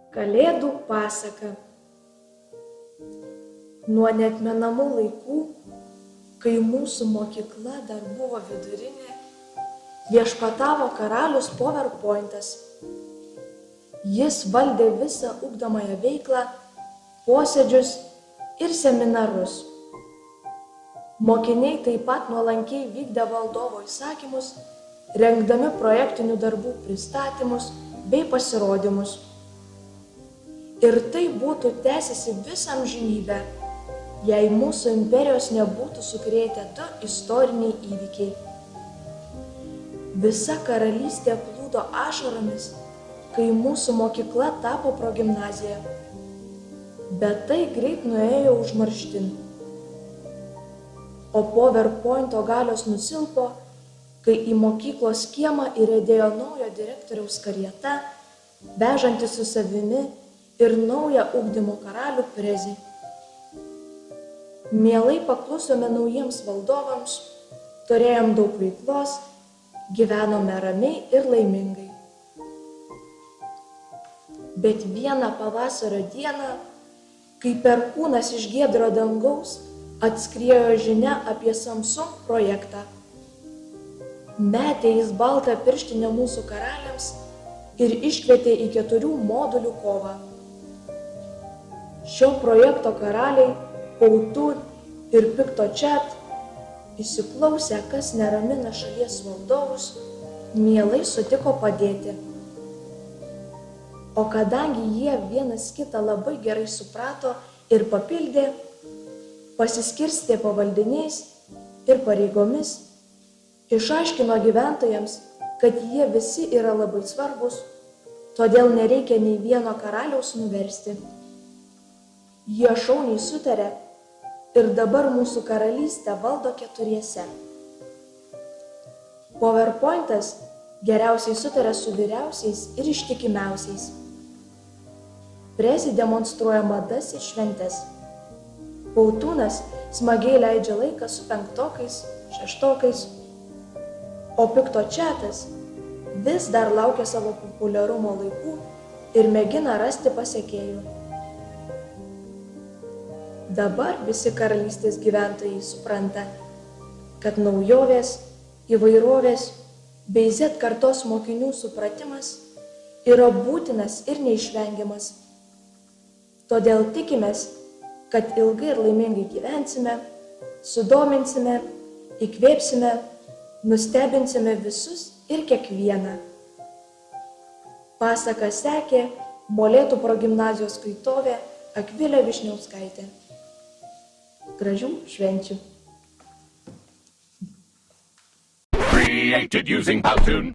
Kalėdų pasaka. Nuo neatmenamų laikų, kai mūsų mokykla dar buvo vidurinė, viešpatavo karalius PowerPointas. Jis valdė visą ugdomąją veiklą, posėdžius ir seminarus. Mokiniai taip pat nuolankiai vykdė valdovo įsakymus, rengdami projektinių darbų pristatymus bei pasirodymus. Ir tai būtų tęsiasi visą amžinybę, jei mūsų imperijos nebūtų sukrėtę du istoriniai įvykiai. Visa karalystė plūdo ašaromis, kai mūsų mokykla tapo progimnazija. Bet tai greit nuėjo užmarštin. O PowerPointo galios nusilpo, kai į mokyklos kiemą įriedėjo naujo direktoriaus karieta, vežanti su savimi ir naują ugdymo karalių prezį. Mielai paklusome naujiems valdovams, turėjom daug veiklos, gyvenome ramiai ir laimingai. Bet vieną pavasario dieną, kai perkūnas iš giedro dangaus atskriejo žinia apie Samsung projektą, metė jis baltą pirštinę mūsų karaliams ir iškvietė į 4 modulių kovą. Šio projekto karaliai, Pautų ir PictoChat, įsiklausę, kas neramina šalies valdovus, mielai sutiko padėti. O kadangi jie vienas kitą labai gerai suprato ir papildė, pasiskirstė pavaldiniais ir pareigomis, išaiškino gyventojams, kad jie visi yra labai svarbus, todėl nereikia nei vieno karaliaus nuversti. Jie šauniai sutarė ir dabar mūsų karalystę valdo 4. PowerPointas geriausiai sutarė su vyriausiais ir ištikimiausiais. Prezį demonstruoja madas ir šventes. Pautūnas smagiai leidžia laiką su 5-okais, 6-okais, o PictoChatas vis dar laukia savo populiarumo laikų ir mėgina rasti pasekėjų. Dabar visi karalystės gyventojai supranta, kad naujovės, įvairovės bei Z kartos mokinių supratimas yra būtinas ir neišvengiamas. Todėl tikimės, kad ilgai ir laimingai gyvensime, sudominsime, įkvėpsime, nustebinsime visus ir kiekvieną. Pasaką sekė Molėtų progimnazijos skaitovė Akvilė Višniauskaitė. Gražių švenčių. Created using Powtoon.